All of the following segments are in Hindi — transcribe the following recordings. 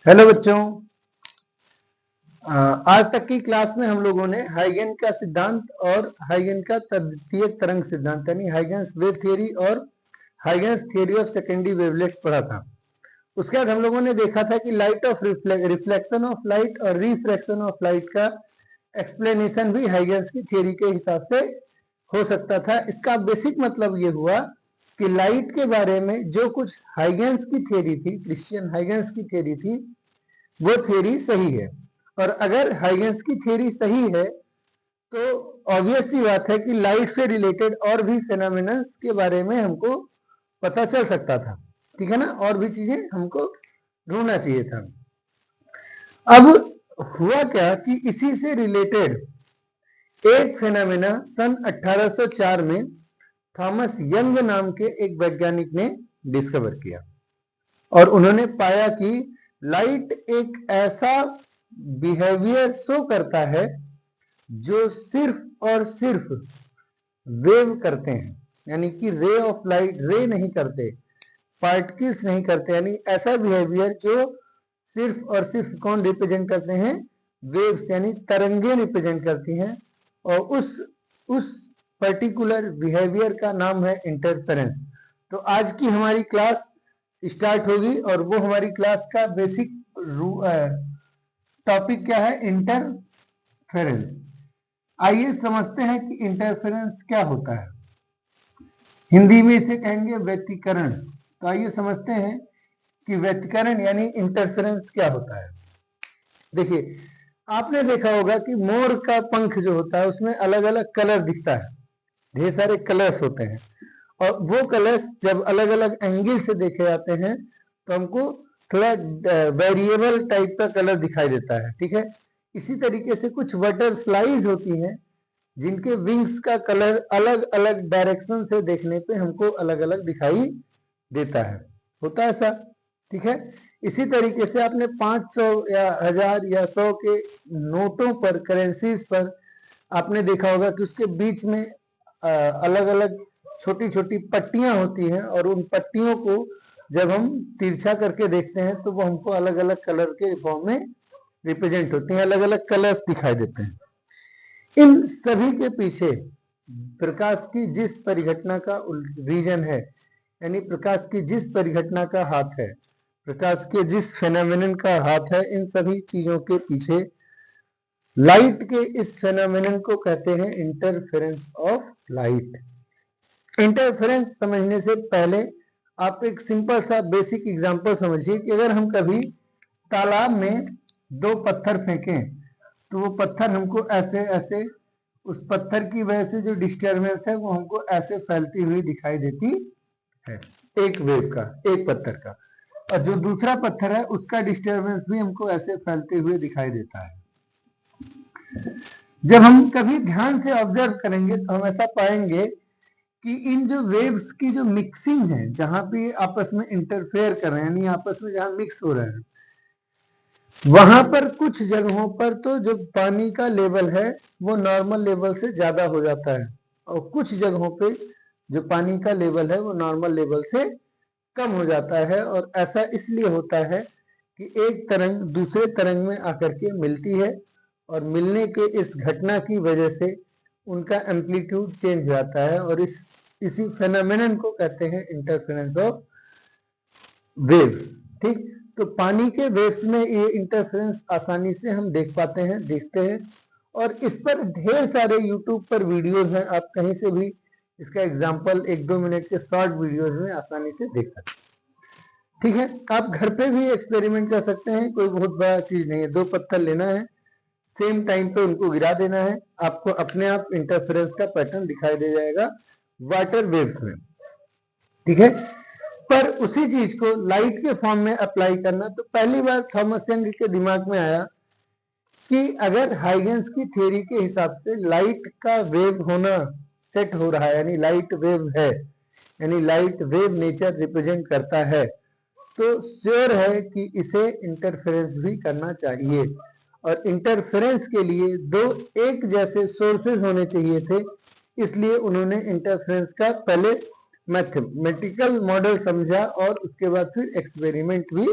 हेलो बच्चों। आज तक की क्लास में हम लोगों ने हाइगेन का सिद्धांत और हाइगेन का तद्वितीयक तरंग सिद्धांत यानी हाइगेन्स वेव थ्योरी और हाइगेन्स थ्योरी ऑफ सेकेंडरी वेवलेट्स पढ़ा था। उसके बाद हम लोगों ने देखा था कि light of reflection of light और रिफ्रैक्शन ऑफ लाइट का एक्सप्लेनेशन भी हाइगेन्स की थ्योरी के हिसाब से हो सकता था। इसका बेसिक मतलब ये हुआ कि लाइट के बारे में जो कुछ हाइगेन्स की थ्योरी थी, क्रिश्चियन हाइगेन्स की थ्योरी थी, वो थ्योरी सही है। और अगर हाइगेन्स की थ्योरी सही है तो ऑब्वियस सी बात है कि लाइट से रिलेटेड और भी फेनोमेनन के बारे में हमको पता चल सकता था। ठीक है ना, और भी चीजें हमको ढूंढना चाहिए था। अब हुआ क्या कि इसी से रिलेटेड एक फेनोमेना सन 1804 में थॉमस यंग नाम के एक वैज्ञानिक ने डिस्कवर किया और उन्होंने पाया कि लाइट एक ऐसा बिहेवियर शो करता है जो सिर्फ और सिर्फ वेव करते हैं, यानी कि रे ऑफ लाइट रे नहीं करते, पार्टिकल्स नहीं करते, यानी ऐसा बिहेवियर जो सिर्फ और सिर्फ कौन रिप्रेजेंट करते हैं, वेव्स यानी तरंगे रिप्रेजेंट करती हैं। और उस पर्टिकुलर बिहेवियर का नाम है इंटरफेरेंस। तो आज की हमारी क्लास स्टार्ट होगी और वो हमारी क्लास का बेसिक टॉपिक क्या है, इंटरफेरेंस। आइए समझते हैं कि इंटरफेरेंस क्या होता है। हिंदी में इसे कहेंगे व्यतिकरण। तो आइए समझते हैं कि व्यतिकरण यानी इंटरफेरेंस क्या होता है। देखिए, आपने देखा होगा कि मोर का पंख जो होता है उसमें अलग अलग कलर दिखता है, ढेर सारे कलर्स होते हैं और वो कलर्स जब अलग अलग एंगल से देखे जाते हैं तो हमको थोड़ा वेरिएबल टाइप का कलर दिखाई देता है। ठीक है, इसी तरीके से कुछ बटरफ्लाईज होती हैं जिनके विंग्स का कलर अलग अलग डायरेक्शन से देखने पे हमको अलग अलग दिखाई देता है, होता है ऐसा। ठीक है, इसी तरीके से आपने 500 या 1000 या 100 के नोटों पर, करेंसीज पर आपने देखा होगा कि उसके बीच में अलग अलग छोटी छोटी पट्टियां होती हैं और उन पट्टियों को जब हम तिरछा करके देखते हैं तो वो हमको अलग अलग कलर के फॉर्म में रिप्रेजेंट होती हैं, अलग अलग कलर्स दिखाई देते हैं। इन सभी के पीछे प्रकाश की जिस परिघटना का रीजन है, यानी प्रकाश की जिस परिघटना का हाथ है, प्रकाश के जिस फेनोमेनन का हाथ है, इन सभी चीजों के पीछे लाइट के इस फेनोमेनन को कहते हैं इंटरफेरेंस ऑफ लाइट। इंटरफेरेंस समझने से पहले आप एक सिंपल सा बेसिक एग्जांपल समझिए कि अगर हम कभी तालाब में 2 पत्थर फेंकें तो वो पत्थर हमको ऐसे ऐसे, उस पत्थर की वजह से जो डिस्टर्बेंस है वो हमको ऐसे फैलती हुई दिखाई देती है, एक वेव का, एक पत्थर का। और जो दूसरा पत्थर है उसका डिस्टर्बेंस भी हमको ऐसे फैलते हुए दिखाई देता है। जब हम कभी ध्यान से ऑब्जर्व करेंगे तो हम ऐसा पाएंगे कि इन जो वेव्स की जो मिक्सिंग है, जहां पे आपस में इंटरफेयर कर रहे हैं, यानी आपस में जहां मिक्स हो रहे हैं, वहां पर कुछ जगहों पर तो जो पानी का लेवल है वो नॉर्मल लेवल से ज्यादा हो जाता है और कुछ जगहों पे जो पानी का लेवल है वो नॉर्मल लेवल से कम हो जाता है। और ऐसा इसलिए होता है कि एक तरंग दूसरे तरंग में आकर के मिलती है और मिलने के इस घटना की वजह से उनका एम्पलीट्यूड चेंज हो जाता है और इसी फेनोमेनन को कहते हैं इंटरफेरेंस ऑफ वेव। ठीक, तो पानी के वेव्स में ये इंटरफेरेंस आसानी से हम देख पाते हैं, देखते हैं और इस पर ढेर सारे यूट्यूब पर वीडियोस हैं, आप कहीं से भी इसका एग्जांपल 1-2 मिनट के शॉर्ट वीडियोस में आसानी से देख सकते हैं। ठीक है, आप घर पे भी एक्सपेरिमेंट कर सकते हैं, कोई बहुत बड़ा चीज नहीं है। 2 पत्थर लेना है, सेम टाइम पे उनको गिरा देना है, आपको अपने आप इंटरफेरेंस का पैटर्न दिखाई दे जाएगा वाटर वेव्स में। ठीक है, पर उसी चीज को लाइट के फॉर्म में अप्लाई करना, तो पहली बार थॉमस यंग के दिमाग में आया कि अगर हाइगेन्स की थ्योरी के हिसाब से लाइट का वेव होना सेट हो रहा है, यानी लाइट वेव है, यानी लाइट वेव नेचर रिप्रेजेंट करता है, तो श्योर है कि इसे इंटरफेरेंस भी करना चाहिए। और इंटरफेरेंस के लिए 2 एक जैसे सोर्सेज होने चाहिए थे, इसलिए उन्होंने इंटरफेरेंस का पहले मैथमेटिकल मॉडल समझा और उसके बाद फिर एक्सपेरिमेंट भी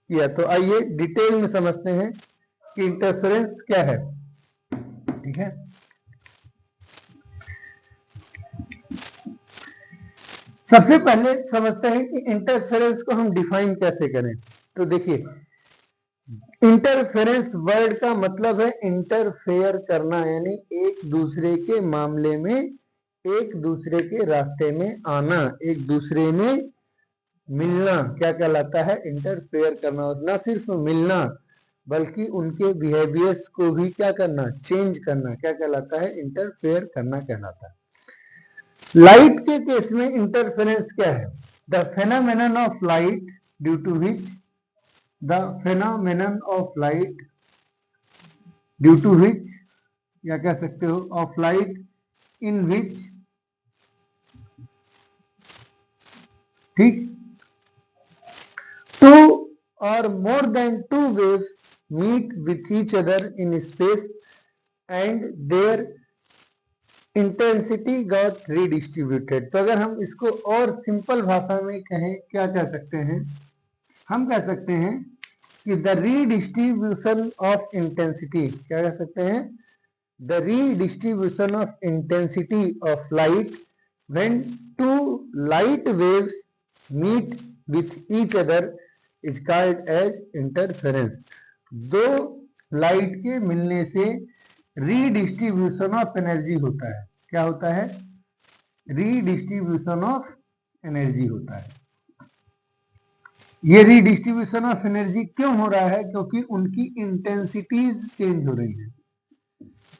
किया। तो आइए डिटेल में समझते हैं कि इंटरफेरेंस क्या है। ठीक है, सबसे पहले समझते हैं कि इंटरफेरेंस को हम डिफाइन कैसे करें। तो देखिए, इंटरफेरेंस वर्ड का मतलब है इंटरफेयर करना, यानी एक दूसरे के मामले में, एक दूसरे के रास्ते में आना, एक दूसरे में मिलना, क्या कहलाता है? इंटरफेयर करना। और न सिर्फ मिलना बल्कि उनके बिहेवियर्स को भी क्या करना? चेंज करना, क्या कहलाता है? इंटरफेयर करना कहलाता है। लाइट के केस में इंटरफेरेंस क्या है? The phenomenon of light due to which या कह सकते हो ऑफ लाइट इन विच, ठीक, टू और more than two waves meet with each other in space and their intensity got redistributed. तो अगर हम इसको और सिंपल भाषा में कहें, क्या कह सकते हैं? हम कह सकते हैं कि द रीडिस्ट्रीब्यूशन ऑफ इंटेंसिटी, क्या कह सकते हैं? The redistribution of intensity of light when two light waves meet with each other is called as interference. दो लाइट के मिलने से रीडिस्ट्रीब्यूशन ऑफ एनर्जी होता है। क्या होता है? रीडिस्ट्रीब्यूशन ऑफ एनर्जी होता है। ये रीडिस्ट्रीब्यूशन ऑफ एनर्जी क्यों हो रहा है? क्योंकि उनकी इंटेंसिटीज चेंज हो रही है।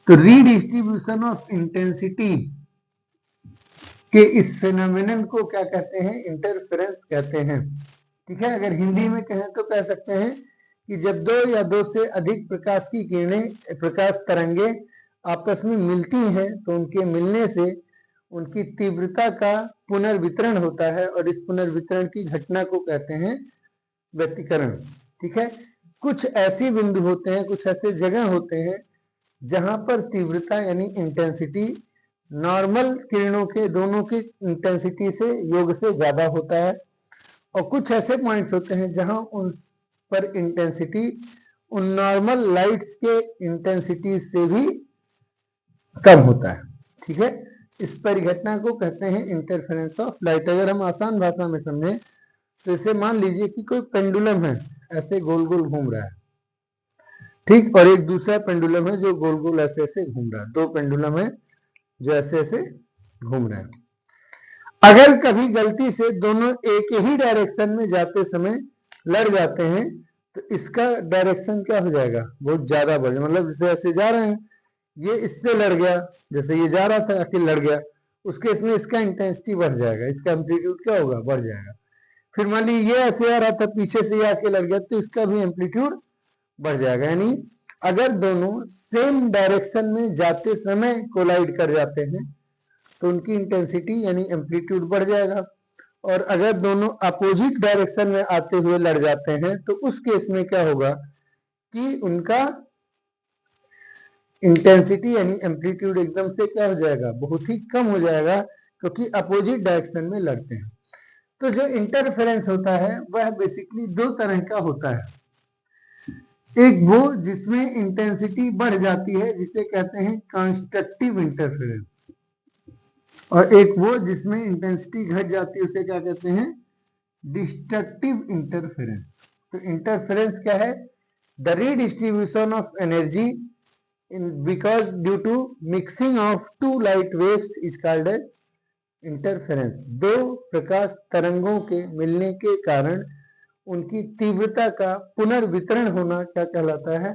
तो रीडिस्ट्रीब्यूशन ऑफ इंटेंसिटी के इस फेनोमेनन को क्या कहते हैं? इंटरफेरेंस कहते हैं। ठीक है, अगर हिंदी में कहें तो कह सकते हैं कि जब दो या दो से अधिक प्रकाश की किरणें, प्रकाश तरंगे आपस में मिलती हैं तो उनके मिलने से उनकी तीव्रता का पुनर्वितरण होता है और इस पुनर्वितरण की घटना को कहते हैं व्यतिकरण। ठीक है, कुछ ऐसी बिंदु होते हैं, कुछ ऐसे जगह होते हैं जहां पर तीव्रता यानी इंटेंसिटी नॉर्मल किरणों के दोनों की इंटेंसिटी से योग से ज्यादा होता है, और कुछ ऐसे पॉइंट्स होते हैं जहां उन पर इंटेंसिटी उन नॉर्मल लाइट्स के इंटेंसिटी से भी कम होता है। ठीक है, इस परिघटना को कहते हैं इंटरफेरेंस ऑफ लाइट। अगर हम आसान भाषा में समझें तो इसे मान लीजिए कि कोई पेंडुलम है, ऐसे गोल गोल घूम रहा है, ठीक, और एक दूसरा पेंडुलम है जो गोल गोल ऐसे ऐसे घूम रहा है। दो पेंडुलम है जो ऐसे ऐसे घूम रहे हैं। अगर कभी गलती से दोनों एक ही डायरेक्शन में जाते समय लड़ जाते हैं तो इसका डायरेक्शन क्या हो जाएगा? बहुत ज्यादा बढ़ जाएगा। मतलब जैसे ऐसे जा रहे हैं, ये इससे लड़ गया, जैसे ये जा रहा था आके लड़ गया, उस केस में इसका इंटेंसिटी बढ़ जाएगा, इसका एम्पलीट्यूड क्या होगा? बढ़ जाएगा। फिर मान लीजिए ये ऐसे आ रहा था, पीछे से ये आके लड़ गया तो इसका भी एम्पलीट्यूड बढ़ जाएगा। यानी अगर दोनों सेम डायरेक्शन में जाते समय कोलाइड कर जाते हैं तो उनकी इंटेंसिटी यानी एम्पलीट्यूड बढ़ जाएगा, और अगर दोनों अपोजिट डायरेक्शन में आते हुए लड़ जाते हैं तो उस केस में क्या होगा कि उनका इंटेंसिटी यानी एम्पलीट्यूड एकदम से क्या हो जाएगा? बहुत ही कम हो जाएगा, क्योंकि अपोजिट डायरेक्शन में लड़ते हैं। तो जो इंटरफेरेंस होता है वह बेसिकली दो तरह का होता है। एक वो जिसमें इंटेंसिटी बढ़ जाती है जिसे कहते हैं कंस्ट्रक्टिव इंटरफेरेंस, और एक वो जिसमें इंटेंसिटी घट जाती है उसे क्या कहते हैं? Destructive interference. तो इंटरफेरेंस क्या है? The redistribution of energy because due to mixing of two light waves is called as interference. दो प्रकाश तरंगों के मिलने के कारण उनकी तीव्रता का पुनर्वितरण होना क्या कहलाता है?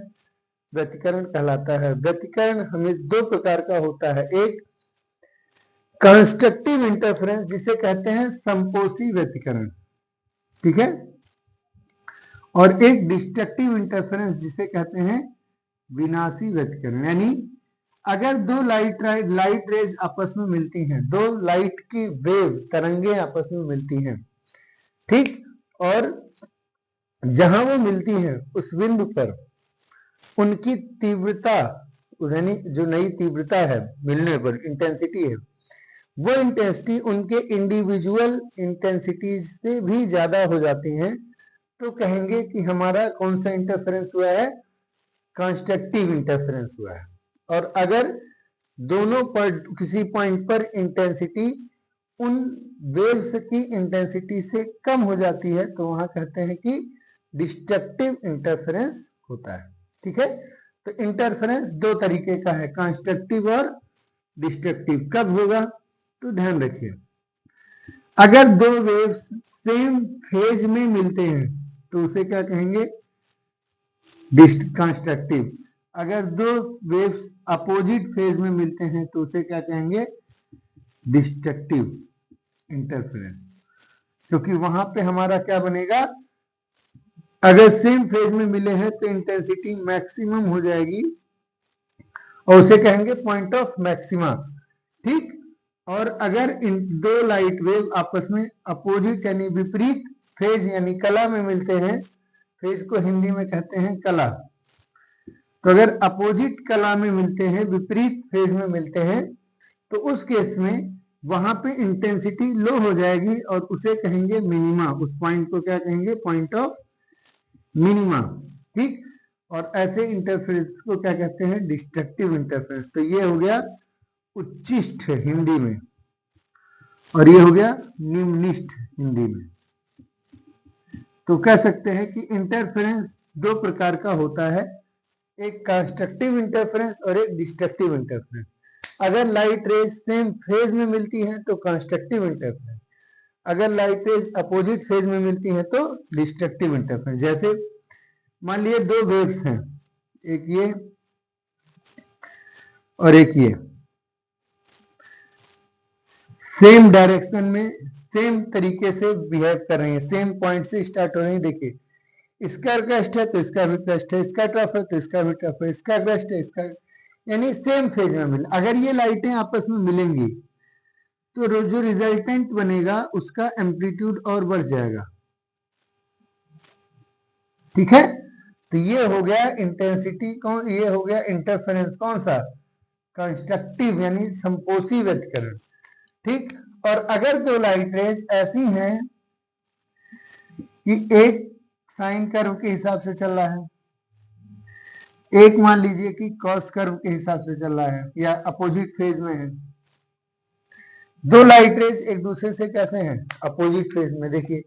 व्यतिकरण कहलाता है। व्यतिकरण हमें दो प्रकार का होता है, एक कंस्ट्रक्टिव इंटरफेरेंस जिसे कहते हैं संपोषी व्यतिकरण, ठीक है, और एक डिस्ट्रक्टिव इंटरफेरेंस जिसे कहते हैं विनाशी व्यतिकरण। यानी अगर दो लाइट रेज आपस में मिलती हैं, दो लाइट की वेव तरंगे आपस में मिलती हैं, ठीक, और जहां वो मिलती हैं उस बिंदु पर उनकी तीव्रता यानी जो नई तीव्रता है मिलने पर इंटेंसिटी है, वो इंटेंसिटी उनके इंडिविजुअल इंटेंसिटी से भी ज्यादा हो जाती है तो कहेंगे कि हमारा कौन सा इंटरफेरेंस हुआ है, कंस्ट्रक्टिव इंटरफेरेंस हुआ है। और अगर दोनों पर किसी पॉइंट पर इंटेंसिटी उन वेव्स की इंटेंसिटी से कम हो जाती है तो वहां कहते हैं कि डिस्ट्रक्टिव इंटरफेरेंस होता है। ठीक है, तो इंटरफेरेंस दो तरीके का है, कंस्ट्रक्टिव और डिस्ट्रक्टिव। कब होगा तो ध्यान रखिए, अगर दो वेव्स सेम फेज में मिलते हैं तो उसे क्या कहेंगे, कंस्ट्रक्टिव। अगर दो वेव्स अपोजिट फेज में मिलते हैं तो उसे क्या कहेंगे, डिस्ट्रक्टिव इंटरफेरेंस। क्योंकि वहां पे हमारा क्या बनेगा, अगर सेम फेज में मिले हैं तो इंटेंसिटी मैक्सिमम हो जाएगी और उसे कहेंगे पॉइंट ऑफ मैक्सिमा। ठीक, और अगर इन दो लाइट वेव आपस में अपोजिट यानी विपरीत फेज यानी कला में मिलते हैं, फेज को हिंदी में कहते हैं कला, तो अगर अपोजिट कला में मिलते हैं, विपरीत फेज में मिलते हैं, तो उस केस में वहां पे इंटेंसिटी लो हो जाएगी और उसे कहेंगे मिनिमा। उस पॉइंट को क्या कहेंगे, पॉइंट ऑफ मिनिमा। ठीक, और ऐसे इंटरफेरेंस को क्या कहते हैं, डिस्ट्रक्टिव इंटरफेरेंस। तो ये हो गया उच्चिष्ट हिंदी में और ये हो गया निम्निष्ठ हिंदी में। तो कह सकते हैं कि इंटरफेरेंस दो प्रकार का होता है, एक कंस्ट्रक्टिव इंटरफेरेंस और एक डिस्ट्रक्टिव इंटरफेरेंस। अगर लाइट रेज सेम फेज में मिलती हैं तो कंस्ट्रक्टिव इंटरफेरेंस, अगर लाइट रेज अपोजिट फेज में मिलती हैं तो डिस्ट्रक्टिव इंटरफेरेंस। जैसे मान लिए दो वेव्स हैं, एक ये और एक ये, सेम डायरेक्शन में सेम तरीके से बिहेव कर रही है, सेम पॉइंट से स्टार्ट हो रही है। देखिए, इसका क्रस्ट है तो इसका भी क्रस्ट है, इसका ट्रफ है तो इसका भी ट्रफ है, इसका क्रस्ट है इसका, यानी सेम फेज में मिले। अगर ये लाइटें आपस में मिलेंगी तो जो रिजल्टेंट बनेगा उसका एम्पलीट्यूड और बढ़ जाएगा। ठीक है, तो ये हो गया इंटेंसिटी कौन, ये हो गया इंटरफेरेंस कौन सा, कंस्ट्रक्टिव यानी संपोषी व्यतिकरण। ठीक, और अगर दो लाइट रेज ऐसी हैं कि एक साइन कर्व के हिसाब से चल रहा है, एक मान लीजिए कि कॉस कर्व के हिसाब से चल रहा है या अपोजिट फेज में है, दो लाइट रेज एक दूसरे से कैसे हैं, अपोजिट फेज में। देखिए,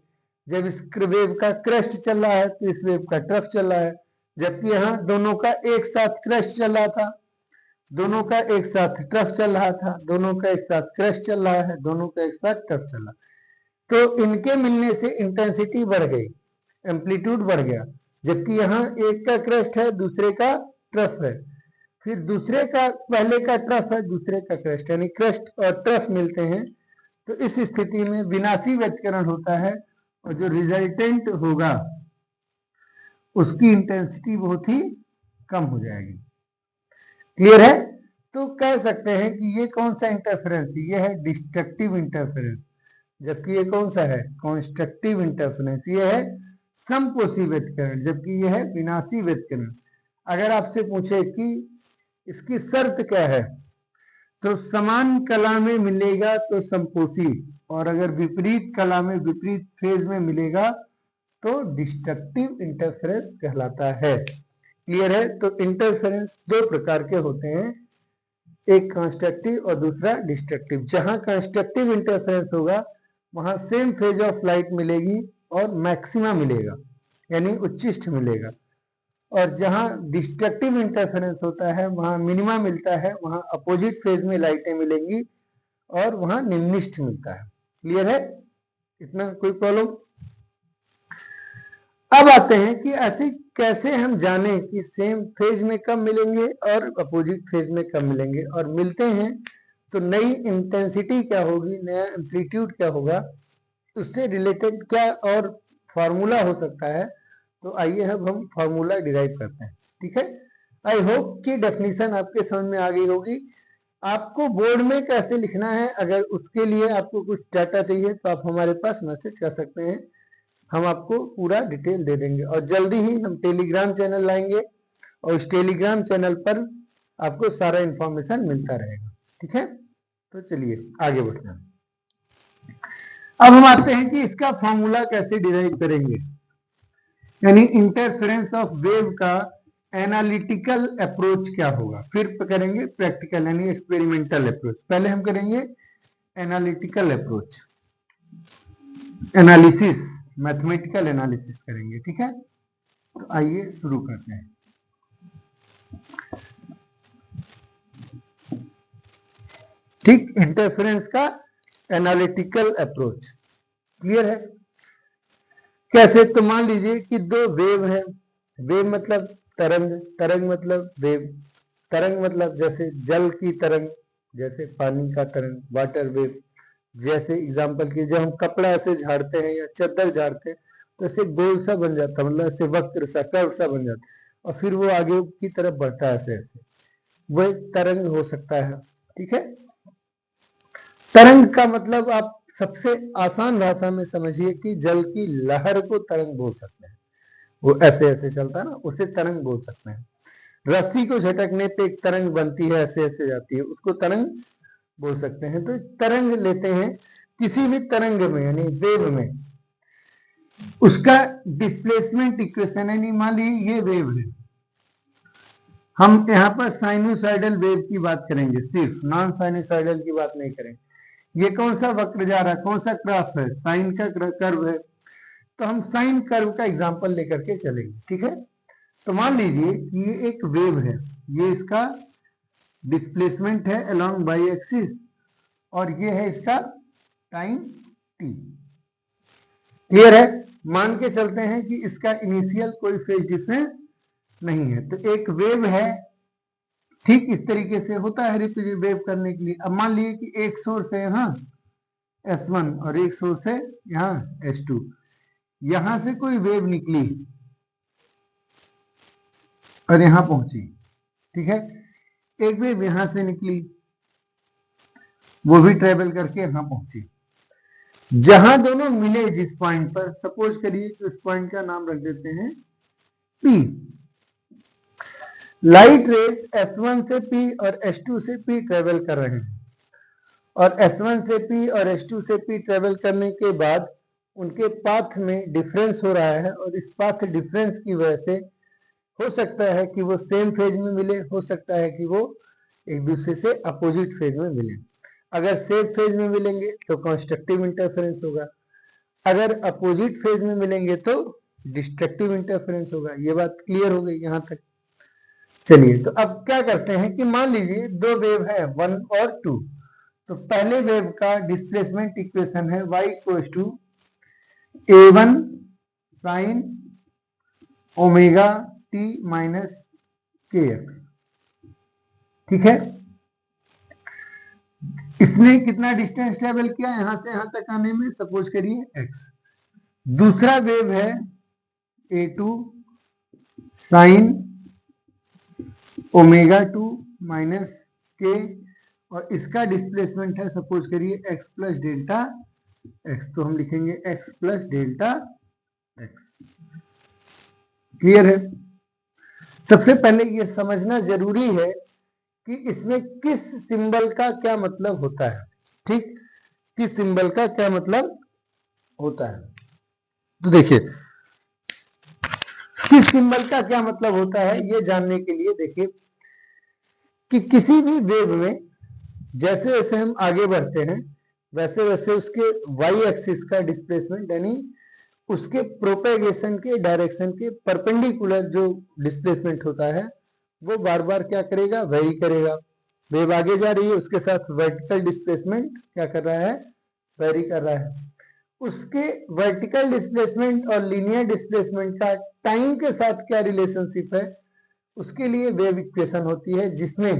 जब इस वेव का क्रस्ट चल रहा है तो इस वेव का ट्रफ चल रहा है, जबकि यहाँ दोनों का एक साथ क्रस्ट चल रहा था, दोनों का एक साथ ट्रफ चल रहा था, दोनों का एक साथ क्रस्ट चल रहा है, दोनों का एक साथ ट्रफ चल रहा, तो इनके मिलने से इंटेंसिटी बढ़ गई, एम्पलीट्यूड बढ़ गया। जबकि यहाँ एक का क्रस्ट है दूसरे का ट्रफ है, फिर दूसरे का पहले का ट्रफ है दूसरे का क्रस्ट, यानी क्रस्ट और ट्रफ मिलते हैं, तो इस स्थिति में विनाशी व्यतिकरण होता है और जो रिजल्टेंट होगा उसकी इंटेंसिटी बहुत ही कम हो जाएगी। क्लियर है, तो कह सकते हैं कि ये कौन सा इंटरफेरेंस, ये है डिस्ट्रक्टिव इंटरफेरेंस, जबकि ये कौन सा है, कंस्ट्रक्टिव इंटरफेरेंस। ये है समपोषी व्यतिकरण, जबकि ये है विनाशी व्यतिकरण। अगर आपसे पूछे कि इसकी शर्त क्या है, तो समान कला में मिलेगा तो समपोषी, और अगर विपरीत कला में विपरीत फेज में मिलेगा तो डिस्ट्रक्टिव इंटरफेरेंस कहलाता है। क्लियर है, तो इंटरफेरेंस दो प्रकार के होते हैं, एक कंस्ट्रक्टिव और दूसरा डिस्ट्रक्टिव। जहां कंस्ट्रक्टिव इंटरफेरेंस होगा वहां सेम फेज ऑफ लाइट मिलेगी और मैक्सिमा मिलेगा यानी उच्चिष्ट मिलेगा, और जहां डिस्ट्रक्टिव इंटरफेरेंस होता है वहां मिनिमा मिलता है, वहां अपोजिट फेज में लाइटें मिलेंगी और वहां निम्निष्ठ मिलता है। क्लियर है, इतना कोई प्रॉब्लम। अब आते हैं कि ऐसे कैसे हम जाने कि सेम फेज में कब मिलेंगे और अपोजिट फेज में कब मिलेंगे, और मिलते हैं तो नई इंटेंसिटी क्या होगी, नया एम्पलीट्यूड क्या होगा, उससे रिलेटेड क्या और फार्मूला हो सकता है। तो आइए अब हम फार्मूला डिराइव करते हैं। ठीक है, आई होप कि डेफिनेशन आपके समझ में आ गई होगी। आपको बोर्ड में कैसे लिखना है, अगर उसके लिए आपको कुछ डाटा चाहिए तो आप हमारे पास मैसेज कर सकते हैं, हम आपको पूरा डिटेल दे देंगे। और जल्दी ही हम टेलीग्राम चैनल लाएंगे और उस टेलीग्राम चैनल पर आपको सारा इंफॉर्मेशन मिलता रहेगा। ठीक है, तो चलिए आगे बढ़ते हैं। अब हम आते हैं कि इसका फॉर्मूला कैसे डिराइव करेंगे। यानी इंटरफेरेंस ऑफ वेव का एनालिटिकल अप्रोच क्या होगा, फिर करेंगे प्रैक्टिकल यानी एक्सपेरिमेंटल अप्रोच। पहले हम करेंगे analytical approach, analysis, mathematical analysis करेंगे, ठीक है। तो आइए शुरू करते हैं। ठीक, इंटरफेरेंस का एनालिटिकल अप्रोच क्लियर है। कैसे, तो मान लीजिए कि दो वेव है, वेव मतलब तरंग, तरंग मतलब वेव, तरंग मतलब जैसे जल की तरंग, जैसे पानी का तरंग, वाटर वेव, जैसे एग्जांपल की जब हम कपड़ा ऐसे झाड़ते हैं या चादर झाड़ते हैं तो ऐसे गोल सा बन जाता है, मतलब ऐसे वक्र सा कर्व सा बन जाता है और फिर वो आगे की तरफ बढ़ता है ऐसे ऐसे, वो एक तरंग हो सकता है, ठीक है। तरंग का मतलब आप सबसे आसान भाषा में समझिए कि जल की लहर को तरंग बोल सकते हैं, वो ऐसे ऐसे चलता है ना, उसे तरंग बोल सकते हैं। रस्सी को झटकने पे एक तरंग बनती है, ऐसे ऐसे जाती है, उसको तरंग बोल सकते हैं। तो तरंग लेते हैं, किसी भी तरंग में यानी वेव में उसका डिस्प्लेसमेंट इक्वेशन, यानी मान लीजिए ये वेव है, हम यहाँ पर साइनोसाइडल वेव की बात करेंगे, सिर्फ नॉन साइनोसाइडल की बात नहीं करेंगे। ये कौन सा वक्र जा रहा है, कौन सा ग्राफ है, साइन का कर्व है, तो हम साइन कर्व का एग्जांपल लेकर के चलेंगे, ठीक है। तो मान लीजिए कि ये एक वेव है, ये इसका डिस्प्लेसमेंट है अलोंग बाई एक्सिस और ये है इसका टाइम t, क्लियर है। मान के चलते हैं कि इसका इनिशियल कोई फेज डिफरेंस नहीं है, तो एक वेव है, ठीक इस तरीके से होता है रिप्रेजेंट करने के लिए। अब मान लीजिए कि एक सोर्स है यहाँ S1 और एक सोर्स है यहाँ S2, यहां से कोई वेव निकली और यहां पहुंची, ठीक है। एक वेव यहां से निकली, वो भी ट्रेवल करके यहां पहुंची, जहां दोनों मिले जिस पॉइंट पर, सपोज करिए कि उस पॉइंट का नाम रख देते हैं P। लाइट रेज S1 से P और S2 से P ट्रेवल कर रहे हैं और S1 से P और S2 से P ट्रेवल करने के बाद उनके पाथ में डिफरेंस हो रहा है और इस पाथ डिफरेंस की वजह से हो सकता है कि वो सेम फेज में मिले, हो सकता है कि वो एक दूसरे से अपोजिट फेज में मिले। अगर सेम फेज में मिलेंगे तो कंस्ट्रक्टिव इंटरफेरेंस होगा, अगर अपोजिट फेज में मिलेंगे तो डिस्ट्रक्टिव इंटरफेरेंस होगा। ये बात क्लियर हो गई यहाँ तक। चलिए, तो अब क्या करते हैं कि मान लीजिए दो वेव है 1 और 2, तो पहले वेव का डिस्प्लेसमेंट इक्वेशन है y equals to a1 sine omega t minus kx, ठीक है। इसने कितना डिस्टेंस ट्रेवल किया यहां से यहां तक आने में, सपोज करिए x। दूसरा वेव है a2 sine omega 2 minus k और इसका डिस्प्लेसमेंट है सपोज करिए x प्लस डेल्टा x, तो हम लिखेंगे x plus delta x, clear है। सबसे पहले ये समझना जरूरी है कि इसमें किस सिंबल का क्या मतलब होता है, ठीक, किस सिंबल का क्या मतलब होता है। तो देखिए किस सिंबल का क्या मतलब होता है ये जानने के लिए देखिए कि किसी भी वेव में जैसे जैसे हम आगे बढ़ते हैं वैसे वैसे उसके वाई एक्सिस का डिस्प्लेसमेंट यानी उसके प्रोपेगेशन के डायरेक्शन के परपेंडिकुलर जो डिस्प्लेसमेंट होता है वो बार बार क्या करेगा, वेरी करेगा। वेव आगे जा रही है, उसके साथ वर्टिकल डिस्प्लेसमेंट क्या कर रहा है, वेरी कर रहा है। उसके वर्टिकल डिस्प्लेसमेंट और लीनियर डिस्प्लेसमेंट का टाइम के साथ क्या रिलेशनशिप है, उसके लिए वेव इक्वेशन होती है जिसमें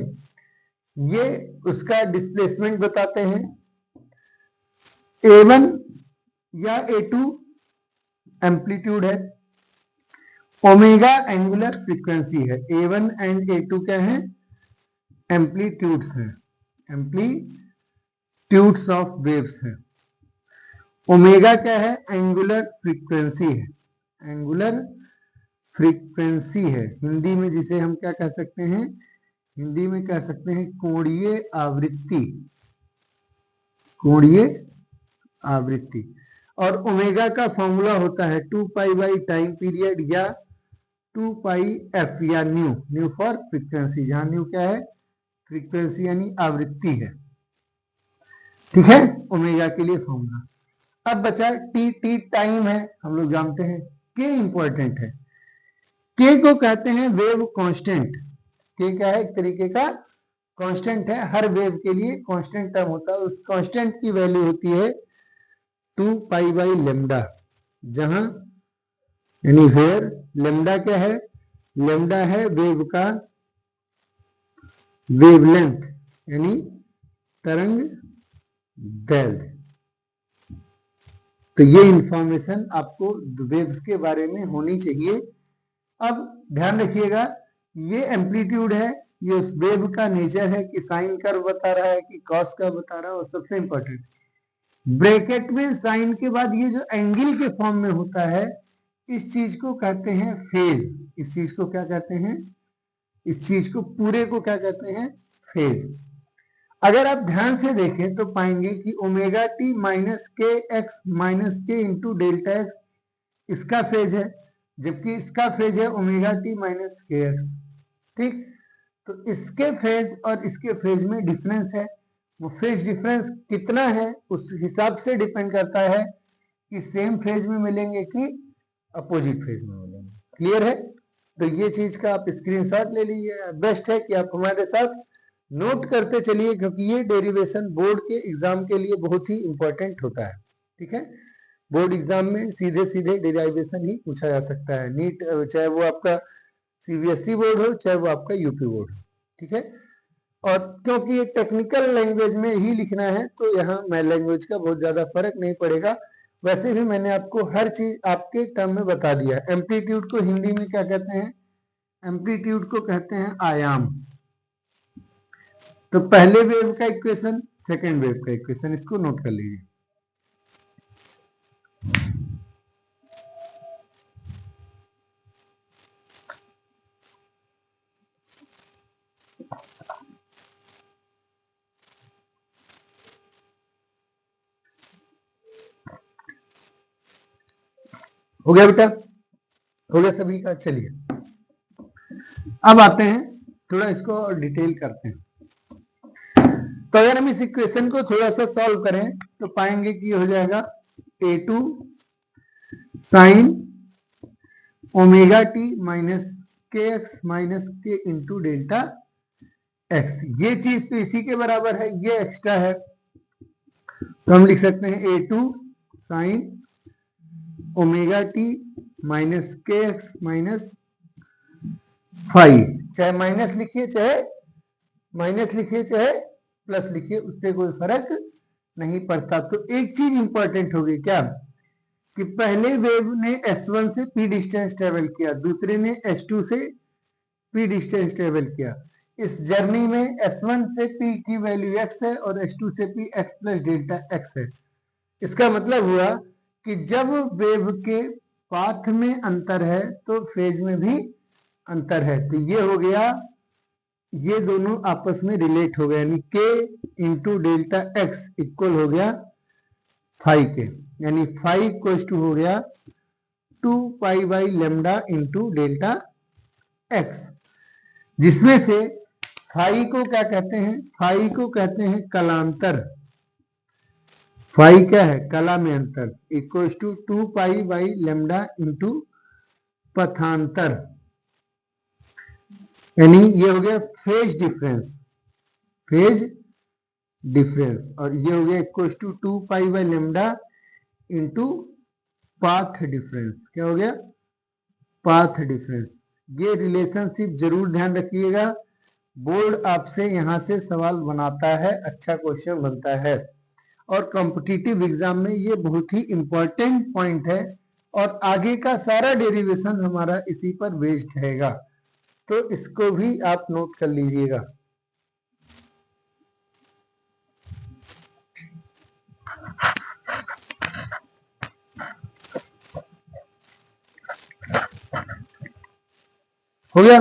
ये उसका डिस्प्लेसमेंट बताते हैं। A1 या A2 एम्पलीट्यूड है, ओमेगा एंगुलर फ्रीक्वेंसी है। A1 एंड A2 क्या है, एम्पलीट्यूड्स हैं, एम्पलीट्यूड्स ऑफ वेव्स हैं। ओमेगा क्या है, एंगुलर फ्रीक्वेंसी है, एंगुलर फ्रीक्वेंसी है। हिंदी में जिसे हम क्या कह सकते हैं, हिंदी में कह सकते हैं कोणीय आवृत्ति, कोणीय आवृत्ति। और ओमेगा का फॉर्मूला होता है 2 पाई बाई टाइम पीरियड या 2 पाई एफ या न्यू फॉर फ्रीक्वेंसी, जहां न्यू क्या है, फ्रीक्वेंसी यानी आवृत्ति है। ठीक है, ओमेगा के लिए फॉर्मूला। अब बचा टी टाइम है, हम लोग जानते हैं। के इंपॉर्टेंट है, के को कहते हैं वेव कांस्टेंट। के क्या है, एक तरीके का कांस्टेंट है, हर वेव के लिए कांस्टेंट टर्म होता है। उस कांस्टेंट की वैल्यू होती है 2 पाई बाई लेमडा, जहां यानी वेयर लेमडा क्या है, लेमडा है वेव का वेवलेंथ यानी तरंग दैर्घ्य। तो ये इंफॉर्मेशन आपको वेव्स के बारे में होनी चाहिए। अब ध्यान रखिएगा, ये एम्पलीट्यूड है, ये उस वेव का नेचर है कि साइन कर्व बता रहा है कि कॉस कर्व बता रहा है, और सबसे इंपॉर्टेंट ब्रैकेट में साइन के बाद ये जो एंगल के फॉर्म में होता है, इस चीज को कहते हैं फेज। इस चीज को क्या कहते हैं, इस चीज को पूरे को क्या कहते हैं, फेज। अगर आप ध्यान से देखें तो पाएंगे कि omega t minus k x minus के इंटू डेल्टा एक्स इसका फेज है, जबकि इसका फेज है omega t minus k x. ठीक, तो इसके फेज और इसके फेज में डिफरेंस है। वो फेज डिफरेंस कितना है उस हिसाब से डिपेंड करता है कि सेम फेज में मिलेंगे कि अपोजिट फेज में मिलेंगे। क्लियर है, तो ये चीज का आप स्क्रीनशॉट ले लीजिए। बेस्ट है कि आप हमारे साथ नोट करते चलिए, क्योंकि ये डेरिवेशन बोर्ड के एग्जाम के लिए बहुत ही इंपॉर्टेंट होता है। ठीक है, बोर्ड एग्जाम में सीधे सीधे डेरिवेशन ही पूछा जा सकता है। नीट चाहे वो आपका सीबीएसई बोर्ड हो, चाहे वो आपका यूपी बोर्ड हो। ठीक है, और क्योंकि ये टेक्निकल लैंग्वेज में ही लिखना है, तो यहाँ मैं लैंग्वेज का बहुत ज्यादा फर्क नहीं पड़ेगा। वैसे भी मैंने आपको हर चीज आपके टर्म में बता दिया। एम्पलीट्यूड को हिंदी में क्या कहते हैं, एम्पलीट्यूड को कहते हैं आयाम। तो पहले वेव का इक्वेशन, सेकेंड वेव का इक्वेशन, इसको नोट कर लीजिए। हो गया बेटा, हो गया सभी का। चलिए अब आते हैं, थोड़ा इसको और डिटेल करते हैं। तो अगर हम इस इक्वेशन को थोड़ा सा सॉल्व करें तो पाएंगे कि हो जाएगा a2 sine omega t minus k x minus के इंटू डेल्टा एक्स। ये चीज तो इसी के बराबर है, ये एक्स्ट्रा है, तो हम लिख सकते हैं a2 sine omega t minus k x minus 5। चाहे माइनस लिखिए चाहे माइनस लिखिए चाहे प्लस लिखिए, उससे कोई फर्क नहीं पड़ता। तो एक चीज इंपॉर्टेंट होगी क्या, कि पहले वेव ने S1 से P डिस्टेंस ट्रेवल किया, दूसरे ने S2 से P डिस्टेंस ट्रेवल किया। इस जर्नी में S1 से P की वैल्यू x है और S2 से P x plus delta x है। इसका मतलब हुआ कि जब वेव के पाथ में अंतर है तो फेज में भी अंतर है। तो ये हो गया, ये दोनों आपस में रिलेट हो गए, यानी k into delta x equal हो गया 5k, यानी 5 इक्वल टू हो गया 2 pi by lambda into delta x, जिसमें से फाई को क्या कहते हैं, फाई को कहते हैं कलांतर। फाई क्या है, कला में अंतर, equal to 2 pi by lambda into पथांतर, यानी ये हो गया फेज डिफरेंस, फेज डिफरेंस। और ये हो गया equal to 2 pi by lambda into path difference. क्या हो गया, पाथ डिफरेंस। ये रिलेशनशिप जरूर ध्यान रखिएगा, बोर्ड आपसे यहां से सवाल बनाता है, अच्छा क्वेश्चन बनता है, और कॉम्पिटिटिव एग्जाम में ये बहुत ही इंपॉर्टेंट पॉइंट है, और आगे का सारा डेरिवेशन हमारा इसी पर बेस्ड रहेगा। तो इसको भी आप नोट कर लीजिएगा। हो गया,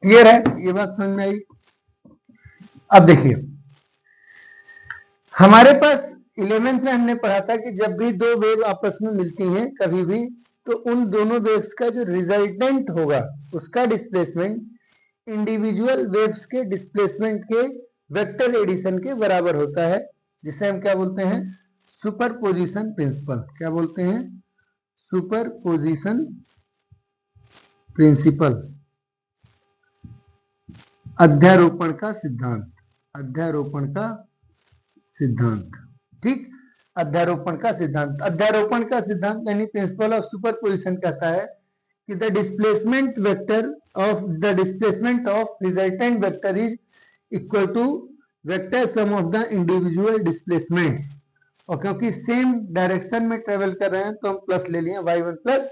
क्लियर है, ये बात समझ में आई। अब देखिए, हमारे पास 11th में हमने पढ़ा था कि जब भी दो वेव आपस में मिलती हैं कभी भी, तो उन दोनों वेव्स का जो रिजल्टेंट होगा उसका डिस्प्लेसमेंट इंडिविजुअल वेव्स के डिस्प्लेसमेंट के वेक्टर एडिशन के बराबर होता है, जिसे हम क्या बोलते हैं, सुपरपोजिशन प्रिंसिपल। क्या बोलते हैं? सुपरपोजिशन प्रिंसिपल, अध्यारोपण का सिद्धांत, अध्यारोपण का सिद्धांत। ठीक, अध्यारोपण का सिद्धांत, अध्यारोपण का सिद्धांत यानी प्रिंसिपल ऑफ सुपरपोजिशन कहता है कि the displacement of resultant vector is equal to vector sum of the individual displacement. और क्योंकि सेम डायरेक्शन में ट्रेवल कर रहे हैं तो हम प्लस ले लिए y1 प्लस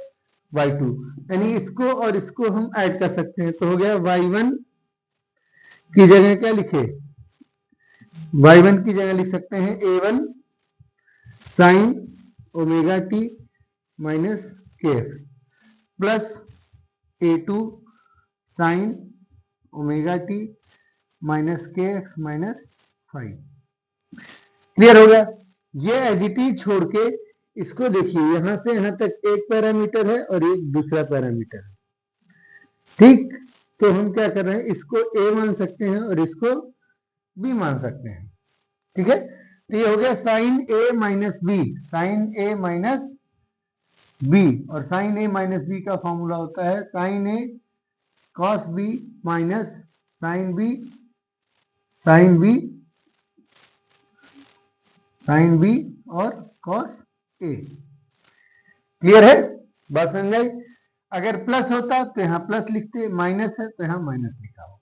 y2, यानी इसको और इसको हम ऐड कर सकते हैं, तो हो गया y1 की जगह क्या लिखे, y1 की जगह लिख सकते हैं a1 sine omega t minus k x plus a2 sine omega t minus k x minus 5। Clear हो गया? ये एजिटी छोड़ के इसको देखिए, यहां से यहां तक एक पैरामीटर है और एक दूसरा पैरामीटर है। ठीक, तो हम क्या कर रहे हैं, इसको a मान सकते हैं और इसको b मान सकते हैं। ठीक है, तो ये हो गया sine a minus b, sine a minus b, और साइन a माइनस बी का फॉर्मूला होता है sine a cos b minus sine b sine b sine b और कॉस a। क्लियर है? बात समझ आई? अगर प्लस होता तो यहाँ प्लस लिखते, माइनस है तो यहाँ माइनस लिखा हो।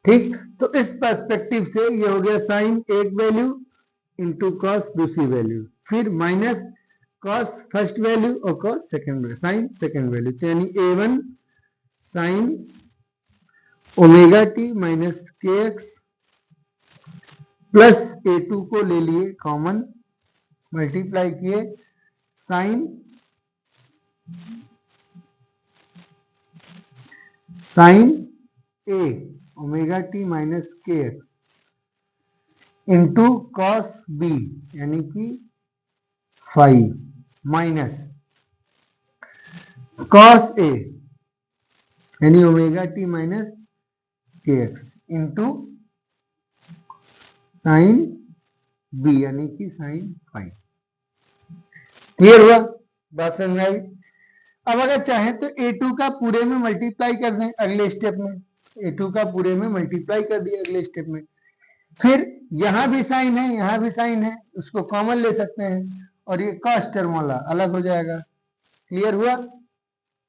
ठीक, तो इस पर्सपेक्टिव से ये हो गया साइन एक वैल्यू इंटू कॉस दूसरी वैल्यू, फिर माइनस कॉस फर्स्ट वैल्यू और cos second value, sine second value, तो यानी a1 sine omega t minus k x plus a2 को ले लिए कॉमन, मल्टीप्लाई किए sine a omega t minus k x into cos b यानी कि 5 माइनस कॉस a यानी omega t minus k x into sine b यानी कि साइन 5। क्लियर हुआ? बात समझ में आई? अब अगर चाहें तो a2 का पूरे में मल्टीप्लाई कर दें अगले स्टेप में, a2 का पूरे में मल्टीप्लाई कर दिया अगले स्टेप में, फिर यहां भी साइन है यहां भी साइन है, उसको कॉमन ले सकते हैं और ये कॉस टर्म वाला अलग हो जाएगा। क्लियर हुआ?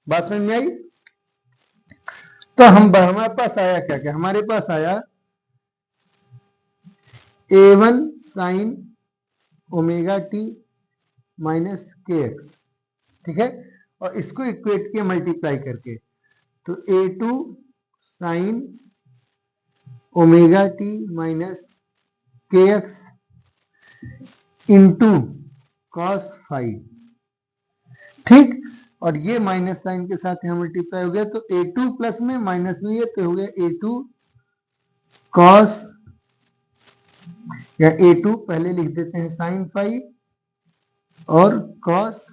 बात समझ में आई? तो हमारे पास आया क्या क्या, हमारे पास आया a1 sine omega t minus k x, ठीक है, और इसको इक्वेट किया मल्टीप्लाई करके, तो a2 sine omega t minus k x into cos 5। ठीक, और ये माइनस साइन के साथ यहाँ मल्टीप्लाई हो गया, तो a2 प्लस में माइनस में ये तो हो गया a2 कॉस, या a2 पहले लिख देते हैं साइन 5 और cos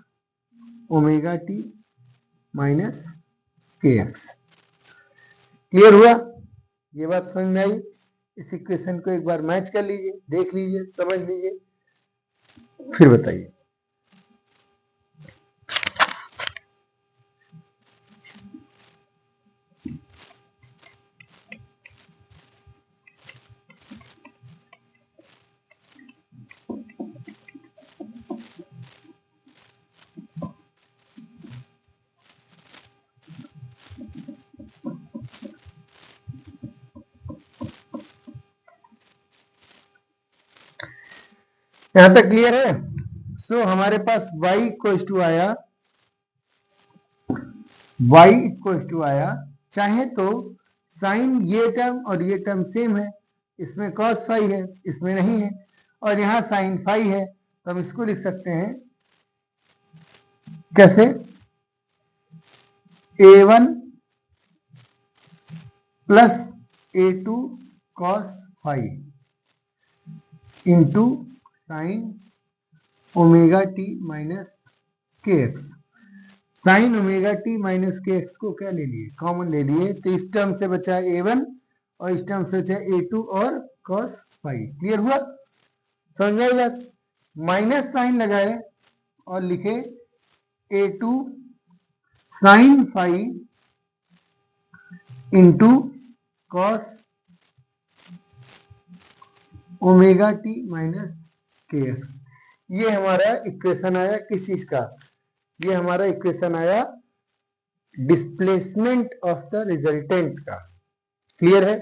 omega t minus k x. Clear हुआ? ये बात समझ में आई? इस इक्वेशन को एक बार मैच कर लीजिए, देख लीजिए, समझ लीजिए, फिर बताइए। यहां तक क्लियर है? सो हमारे पास y इक्वल टू आया, y इक्वल टू आया, चाहे तो साइन ये टर्म और ये टर्म सेम है, इसमें cos फाई है इसमें नहीं है, और यहाँ साइन फाई है, तो हम इसको लिख सकते हैं कैसे, a1 plus a2 cos phi into sine omega t minus k x. Sine omega t minus k x को क्या ले लिए, कॉमन ले लिए, तो इस टर्म से बचा a1 और इस टर्म से बचा a2 और cos फाई। क्लियर हुआ, समझ में बात। माइनस साइन लगाए और लिखे a2 sine phi into cos omega t minus k x. ये हमारा इक्वेशन आया किस चीज का, ये हमारा इक्वेशन आया डिस्प्लेसमेंट ऑफ द रिजल्टेंट का। क्लियर है,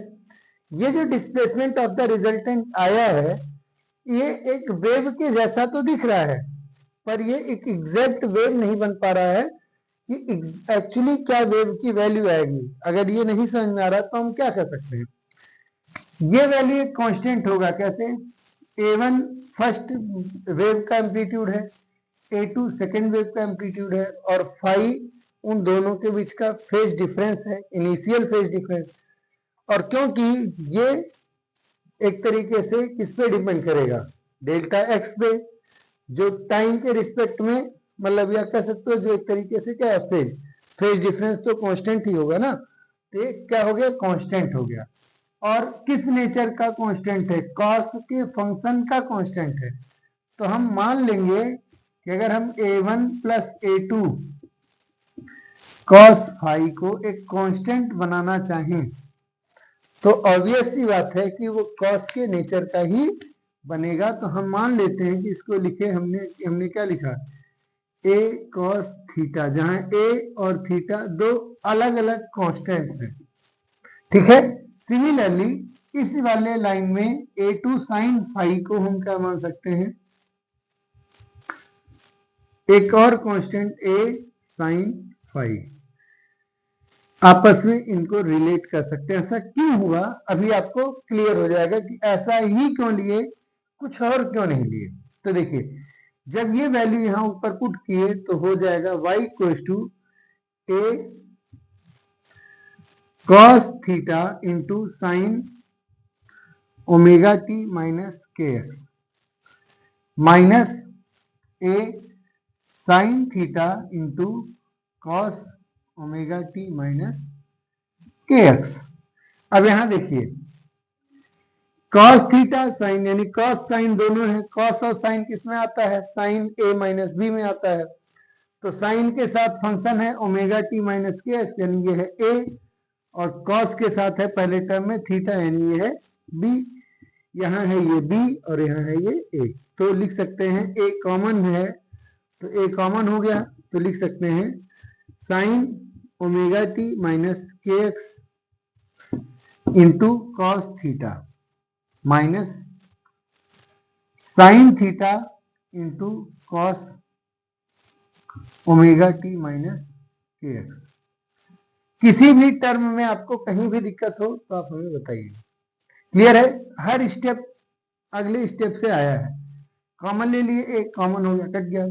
ये जो डिस्प्लेसमेंट ऑफ द रिजल्टेंट आया है ये एक वेव के जैसा तो दिख रहा है, पर ये एक एग्जैक्ट वेव नहीं बन पा रहा है कि एक्चुअली क्या वेव की वैल्यू आएगी। अगर ये नहीं समझ में आ रहा तो हम क्या कर सकते हैं, ये वैल्यू एक कांस्टेंट होगा। कैसे, a1 फर्स्ट वेव का एम्पलीट्यूड है, a2 सेकेंड वेव का एम्पलीट्यूड है, और फाई उन दोनों के बीच का फेज डिफरेंस है, इनिशियल फेज डिफरेंस। और क्योंकि ये एक तरीके से किस पे डिपेंड करेगा, डेल्टा एक्स पे, जो टाइम के रिस्पेक्ट में, मतलब या कह सकते हो जो एक तरीके से क्या है, फेज डिफरेंस तो कांस्टेंट ही होगा ना, तो ये क्या हो गया, कांस्टेंट हो गया। और किस नेचर का कांस्टेंट है, कॉस के फंक्शन का कांस्टेंट है। तो हम मान लेंगे कि अगर हम a1 plus a2 cos phi को एक कांस्टेंट बनाना चाहें तो ऑब्वियस सी बात है कि वो कॉस के नेचर का ही बनेगा। तो हम मान लेते हैं कि इसको लिखे हमने क्या लिखा, a cos थीटा, जहां a और थीटा दो अलग अलग कांस्टेंट्स हैं। ठीक है, सिमिलरली इस वाले लाइन में a2 साइन फाई को हम क्या मान सकते हैं, एक और कांस्टेंट a साइन फाई। आपस में इनको रिलेट कर सकते हैं। ऐसा क्यों हुआ अभी आपको क्लियर हो जाएगा कि ऐसा ही क्यों लिए, कुछ और क्यों नहीं लिए। तो देखिए, जब ये वैल्यू यहां ऊपर पुट किए तो हो जाएगा y equals to a cos theta into sine omega t minus k x minus a sine theta into cos omega t minus k x. अब यहां देखिए, कॉस थीटा साइन, यानी कॉस साइन दोनों है, कॉस और साइन किस में आता है, साइन a माइनस बी में आता है। तो साइन के साथ फंक्शन है omega t minus k x, यानी ये है a, और कॉस के साथ है पहले टर्म में थीटा, यानी ये है b। यहाँ है ये b और यहाँ है ये a। तो लिख सकते हैं a कॉमन है, तो a कॉमन हो गया, तो लिख सकते हैं sign omega t minus k x into cos theta minus sign theta into cos omega t minus k x. किसी भी टर्म में आपको कहीं भी दिक्कत हो तो आप हमें बताइए। क्लियर है, हर स्टेप अगले स्टेप से आया है, कॉमन ले लिए, एक कॉमन हो गया, कट गया।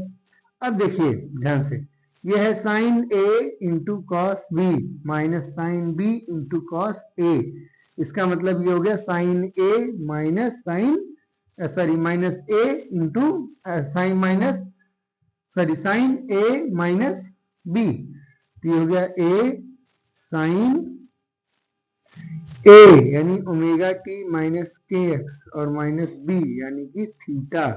अब देखिए ध्यान से, यह है sine a into cos b minus sine b into cos a. इसका मतलब ये हो गया sine a minus sine minus a into sine minus sine a minus b. तो ये हो गया a साइन a यानी omega t minus k x और माइनस b यानी कि थीटा।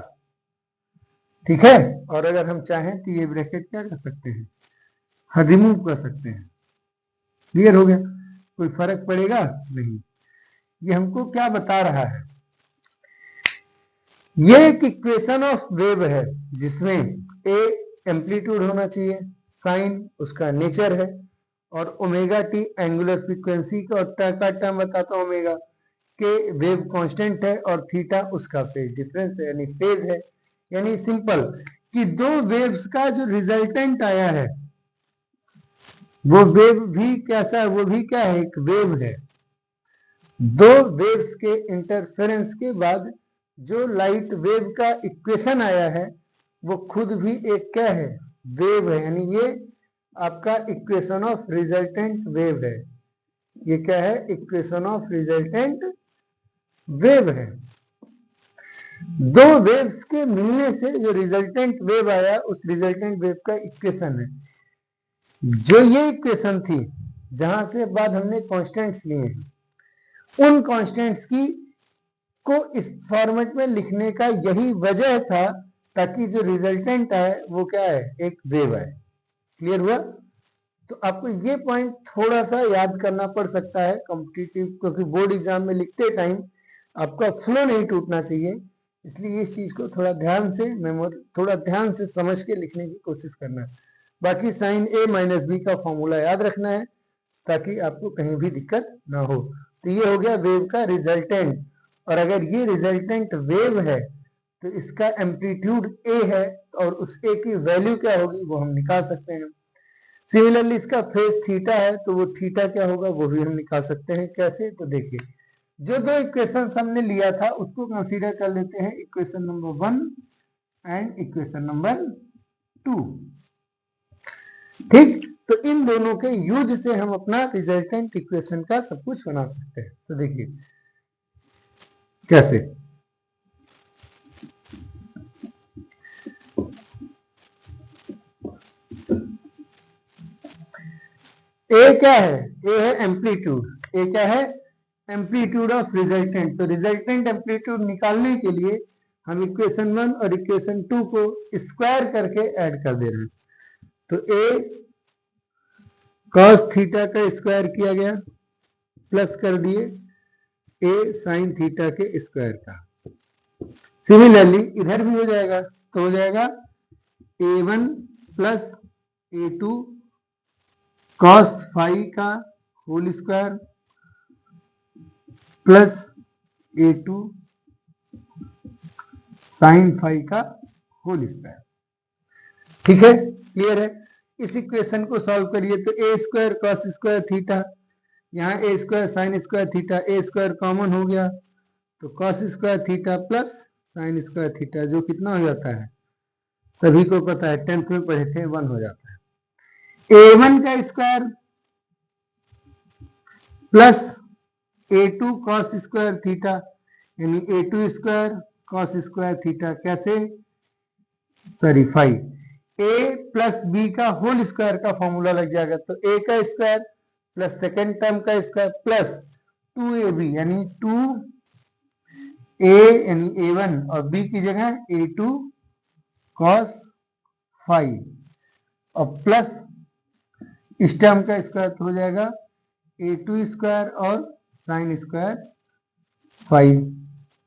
ठीक है, और अगर हम चाहें तो ये ब्रैकेट क्या कर सकते हैं, रिमूव कर सकते हैं। क्लियर हो गया, कोई फर्क पड़ेगा नहीं। ये हमको क्या बता रहा है, ये एक इक्वेशन ऑफ वेव है जिसमें a एम्पलीट्यूड होना चाहिए, साइन उसका नेचर है, और ओमेगा टी एंगुलर फ्रीक्वेंसी का टर्म बताता हूं, ओमेगा के वेव कांस्टेंट है, और थीटा उसका फेज डिफरेंस है, यानी फेज है। यानी सिंपल कि दो वेव्स का जो रिजल्टेंट आया है वो वेव भी कैसा है, वो भी क्या है, एक वेव है। दो वेव्स के इंटरफेरेंस के बाद जो लाइट वेव का इक्वेशन आया है वो खुद भी एक क्या है, वेव है। यानी ये आपका इक्वेशन ऑफ रिजल्टेंट वेव है। ये क्या है, इक्वेशन ऑफ रिजल्टेंट वेव है। दो वेव्स के मिलने से जो रिजल्टेंट वेव आया उस रिजल्टेंट वेव का इक्वेशन है। जो ये इक्वेशन थी जहां से बाद हमने कांस्टेंट्स लिए हैं, उन कांस्टेंट्स की को इस फॉर्मेट में लिखने का यही वजह था ताकि जो रिजल्टेंट आए वो क्या है, एक वेव आए। क्लियर हुआ? तो आपको ये पॉइंट थोड़ा सा याद करना पड़ सकता है कॉम्पिटिटिव, क्योंकि बोर्ड एग्जाम में लिखते टाइम आपका फ्लो नहीं टूटना चाहिए, इसलिए इस चीज को थोड़ा ध्यान से थोड़ा ध्यान से समझ के लिखने की कोशिश करना है। बाकी साइन ए माइनस बी का फॉर्मूला याद रखना है ताकि आपको कहीं भी दिक्कत ना हो। तो ये हो गया वेव का रिजल्टेंट, और अगर ये रिजल्टेंट वेव है तो इसका एम्पलीट्यूड ए है और उस ए की वैल्यू क्या होगी वो हम निकाल सकते हैं। सिमिलरली इसका फेज थीटा है तो वो थीटा क्या होगा वो भी हम निकाल सकते हैं। कैसे? तो देखिए, जो दो इक्वेशन हमने लिया था उसको कंसीडर कर लेते हैं, equation number 1 and equation number 2। ठीक, तो इन दोनों के यूज से हम अपना रिजल्टेंट इक्वेशन का सब कुछ बना सकते हैं। तो देखिए कैसे। ए क्या है? ए है एम्पलीट्यूड। ए क्या है? Amplitude of resultant. तो रिजल्टेंट एम्पलीट्यूड निकालने के लिए हम इक्वेशन 1 और इक्वेशन 2 को स्क्वायर करके ऐड कर दे रहे हैं। तो ए कॉस थीटा का स्क्वायर किया गया प्लस कर दिए ए साइन थीटा के स्क्वायर का। सिमिलरली इधर भी हो जाएगा, तो हो जाएगा a1 plus a2 cos phi का whole square plus a2 sine phi का होल स्क्वायर। ठीक है, क्लियर है? इस इक्वेशन को सॉल्व करिए तो ए स्क्वायर कॉस स्क्वायर थीटा, यहाँ ए स्क्वायर साइन स्क्वायर थीटा, ए स्क्वायर कॉमन हो गया तो cos square theta plus sine square theta, जो कितना हो जाता है सभी को पता है, 10th में पढ़े थे, 1 हो जाता है। a1 का square plus a2 cos square theta, यानी a2 square cos square theta, कैसे? Sorry phi. a plus b का होल स्क्वायर का फॉर्मूला लग जाएगा, तो a का स्क्वायर प्लस सेकेंड टर्म का स्क्वायर प्लस 2ab यानी 2a यानी a1 और b की जगह a2 कॉस फाई और प्लस इस टर्म का स्क्वायर हो जाएगा a2 स्क्वायर और साइन स्क्वायर फाई।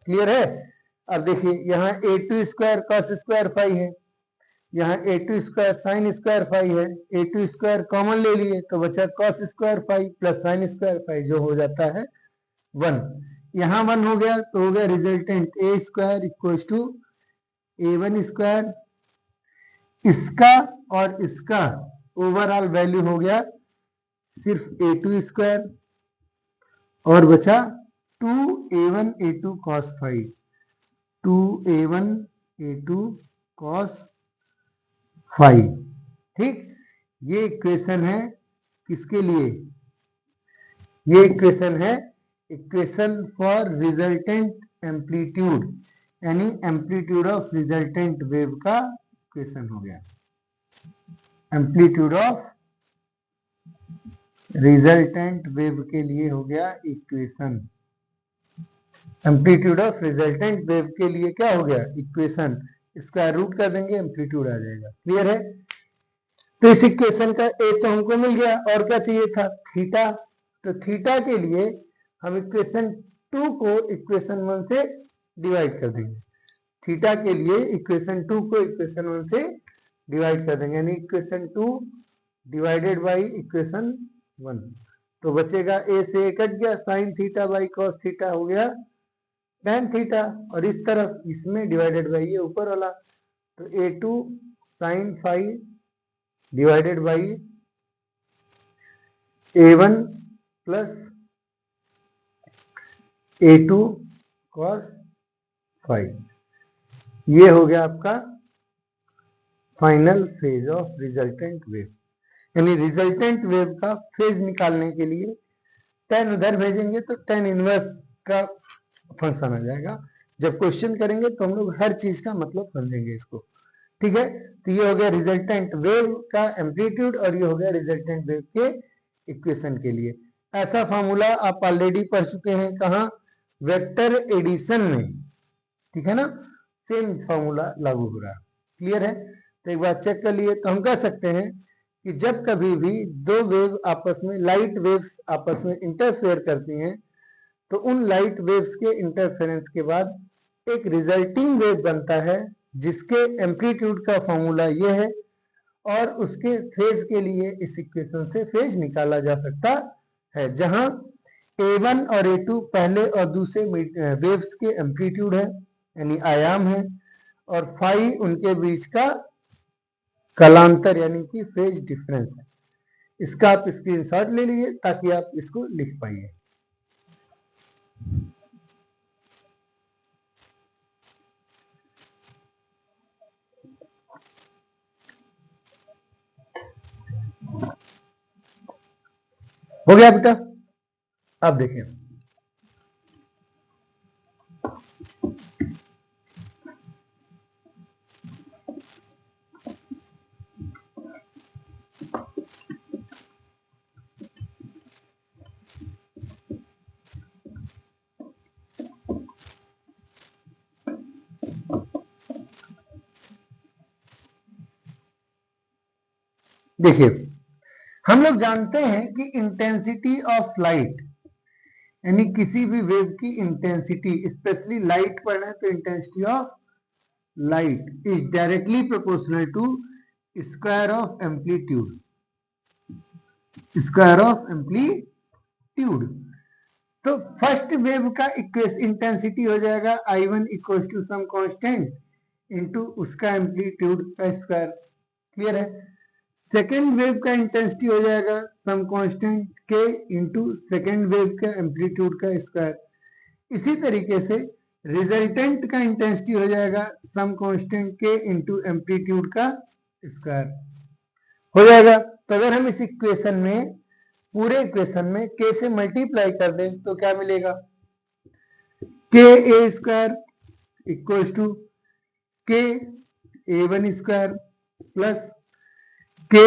क्लियर है? अब देखिए यहाँ a2 square cos square phi है, यहाँ a2 square sine square phi है, a2 स्क्वायर कॉमन ले लिए तो बचा cos square phi plus sine square phi, जो हो जाता है 1। यहाँ 1 हो गया तो हो गया resultant a square equal to a1 square, इसका और इसका ओवरऑल वैल्यू हो गया सिर्फ a2 स्क्वायर और बचा 2a1 a2 cos phi, 2a1 a2 cos phi. ठीक, ये इक्वेशन है किसके लिए? ये इक्वेशन है इक्वेशन फॉर रिजल्टेंट एम्पलीट्यूड, यानी एम्पलीट्यूड ऑफ रिजल्टेंट वेव का इक्वेशन हो गया। एम्पलीट्यूड ऑफ रिजल्टेंट वेव के लिए हो गया equation. Amplitude of resultant wave के लिए क्या हो गया? इक्वेशन। स्क्वायर रूट कर देंगे, एम्पलीट्यूड आ जाएगा। क्लियर है? तो इस इक्वेशन का ए तो हमको मिल गया, और क्या चाहिए था? थीटा। तो थीटा के लिए हम इक्वेशन 2 को इक्वेशन 1 से डिवाइड कर देंगे। थीटा के लिए इक्वेशन 2 को इक्वेशन 1 से डिवाइड कर देंगे, यानी इक्वेशन 2 डिवाइडेड बाई इक्वेशन 1। तो बचेगा ए से ए कट गया, sine theta by cos theta हो गया tan थीटा, और इस तरफ इसमें डिवाइडेड बाई ये ऊपर वाला, तो a2 sine phi divided by a1 plus a2 cos phi. ये हो गया आपका final phase of resultant wave. यानी रिजल्टेंट वेव का फेज निकालने के लिए tan उधर भेजेंगे तो tan इनवर्स का फंक्शन आ जाएगा, जब क्वेश्चन करेंगे तो हम लोग हर चीज का मतलब समझेंगे इसको, ठीक है। तो ये हो गया रिजल्टेंट वेव का एम्पलीट्यूड और ये हो गया रिजल्टेंट वेव के इक्वेशन के लिए। ऐसा फॉर्मूला आप ऑलरेडी पढ़ चुके हैं, कहाँ, वेक्टर एडिशन में, ठीक है ना। सेम फॉर्मूला लागू हो रहा है, क्लियर है। तो एक बार चेक कर लिए, तो हम कह सकते हैं कि जब कभी भी दो वेव आपस में, लाइट वेव्स आपस में इंटरफेयर करती हैं, तो उन लाइट वेव्स के इंटरफेरेंस के बाद एक रिजल्टिंग वेव बनता है जिसके एम्पलीट्यूड का फॉर्मूला ये है, और उसके फेज के लिए इस इक्वेशन से फेज निकाला जा सकता है, जहां A1 और A2 पहले और दूसरे वेव्स के एम्पलीट्यूड है, यानी आयाम है, और फाई उनके बीच का कालांतर यानी कि फेज डिफरेंस है। इसका आप स्क्रीनशॉट ले लीजिए ताकि आप इसको लिख पाइए। हो गया बेटा, आप देखें। देखिए, हम लोग जानते हैं कि इंटेंसिटी ऑफ लाइट, यानी किसी भी वेव की इंटेंसिटी, स्पेशली लाइट पढ़ रहे हैं तो intensity of light is directly proportional to square of amplitude, square of amplitude. तो फर्स्ट वेव का इंटेंसिटी हो जाएगा I1 equal to some constant into उसका एम्पलीट्यूड का स्क्वायर, क्लियर है। सेकेंड वेव का इंटेंसिटी हो जाएगा सम कांस्टेंट के इनटू सेकेंड वेव का एम्पलीट्यूड का स्क्वायर। इसी तरीके से रिजल्टेंट का इंटेंसिटी हो जाएगा सम कांस्टेंट के इनटू एम्पलीट्यूड का स्क्वायर हो जाएगा। तो अगर हम इस इक्वेशन में, पूरे इक्वेशन में k से मल्टीप्लाई कर दें तो क्या मिलेगा, के ए स्क्वायर इक्वल टू के A1 स्क्वायर प्लस के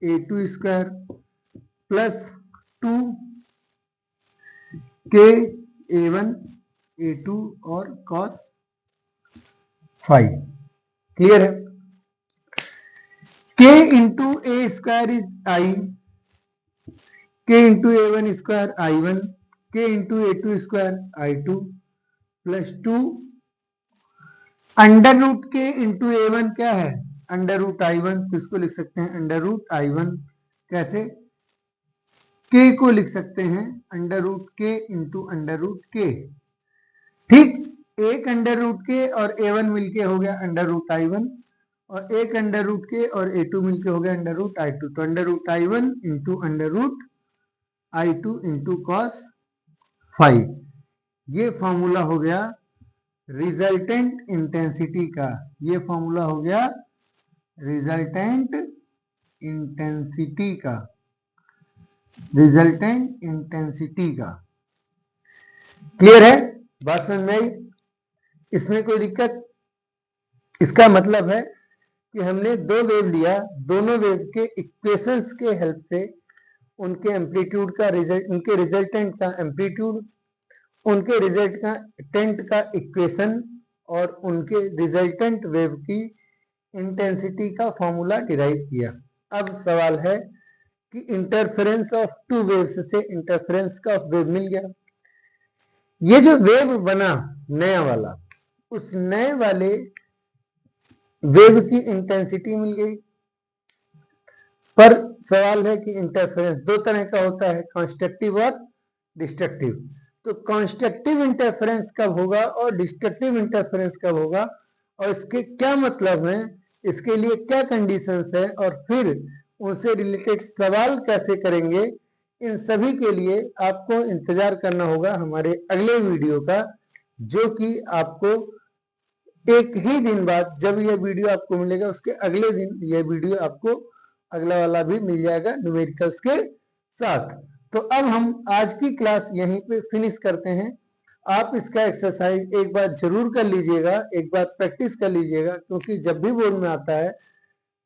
A2 स्क्वायर प्लस 2 के A1 A2 और cos 5, क्लियर है। k into a square is I, k into A1 square I1, k into A2 square I2 plus 2 under root k into A1 क्या है, अंडर रूट I1, तो इसको लिख सकते हैं अंडर रूट I1। कैसे, k को लिख सकते हैं under root k into under root के, ठीक। एक अंडर रूट के और A1 मिलके हो गया अंडर रूट I1, और एक अंडर रूट के और A2 मिलके हो गया अंडर रूट I2, तो under root I1 into under root I2 into cos 5। ये फॉर्मूला हो गया रिजल्टेंट इंटेंसिटी का, ये फॉर्मूला हो गया रिजल्टेंट इंटेंसिटी का, रिजल्टेंट इंटेंसिटी का, क्लियर है, बात समझ में आई। इसमें कोई दिक्कत, इसका मतलब है कि हमने दो वेव लिया, दोनों वेव के इक्वेशंस के हेल्प से उनके एम्पलीट्यूड का उनके रिजल्टेंट का एम्पलीट्यूड, उनके रिजल्टेंट का इक्वेशन और उनके रिजल्टेंट वेव की इंटेंसिटी का फॉर्मूला डिराइव किया। अब सवाल है कि इंटरफेरेंस ऑफ टू वेव्स से इंटरफेरेंस का वेव मिल गया। ये जो वेव बना नया वाला, उस नए वाले वेव की इंटेंसिटी मिल गई, पर सवाल है कि इंटरफेरेंस दो तरह का होता है, कंस्ट्रक्टिव और डिस्ट्रक्टिव। तो कंस्ट्रक्टिव इंटरफेरेंस कब होगा और डिस्ट्रक्टिव इंटरफेरेंस कब होगा, और इसके क्या मतलब है, इसके लिए क्या कंडीशंस है, और फिर उनसे रिलेटेड सवाल कैसे करेंगे, इन सभी के लिए आपको इंतजार करना होगा हमारे अगले वीडियो का, जो कि आपको एक ही दिन बाद, जब यह वीडियो आपको मिलेगा उसके अगले दिन यह वीडियो आपको अगला वाला भी मिल जाएगा न्यूमेरिकल्स के साथ। तो अब हम आज की क्लास यहीं पे फिनिश करते हैं। आप इसका एक्सरसाइज एक बार जरूर कर लीजिएगा, एक बार प्रैक्टिस कर लीजिएगा, क्योंकि जब भी बोर्ड में आता है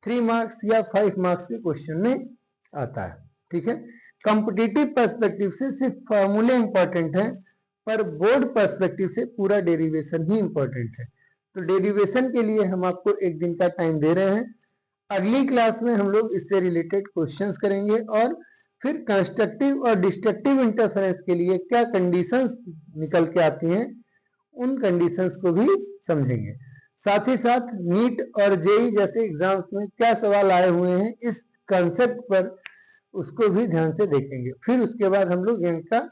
3 मार्क्स या 5 मार्क्स के क्वेश्चन में आता है। ठीक है, कॉम्पिटिटिव पर्सपेक्टिव से सिर्फ फॉर्मूले इंपॉर्टेंट है, पर बोर्ड पर्सपेक्टिव से पूरा डेरिवेशन ही इंपॉर्टेंट है। तो डेरिवेशन के लिए हम आपको एक दिन का टाइम दे रहे हैं। अगली क्लास में हम लोग इससे रिलेटेड क्वेश्चंस करेंगे और फिर कंस्ट्रक्टिव और डिस्ट्रक्टिव इंटरफेरेंस के लिए क्या कंडीशंस निकल के आती हैं, उन कंडीशंस को भी समझेंगे। साथ ही साथ नीट और जेई जैसे एग्जाम्स में क्या सवाल आए हुए हैं इस कंसेप्ट पर, उसको भी ध्यान से देखेंगे। फिर उसके बाद हम लोग यंग का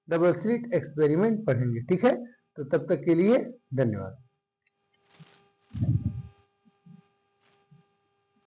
डबल स्लिट एक्सपेरिमेंट पढ़ेंगे। ठीक है, तो तब तक के लिए धन्यवाद।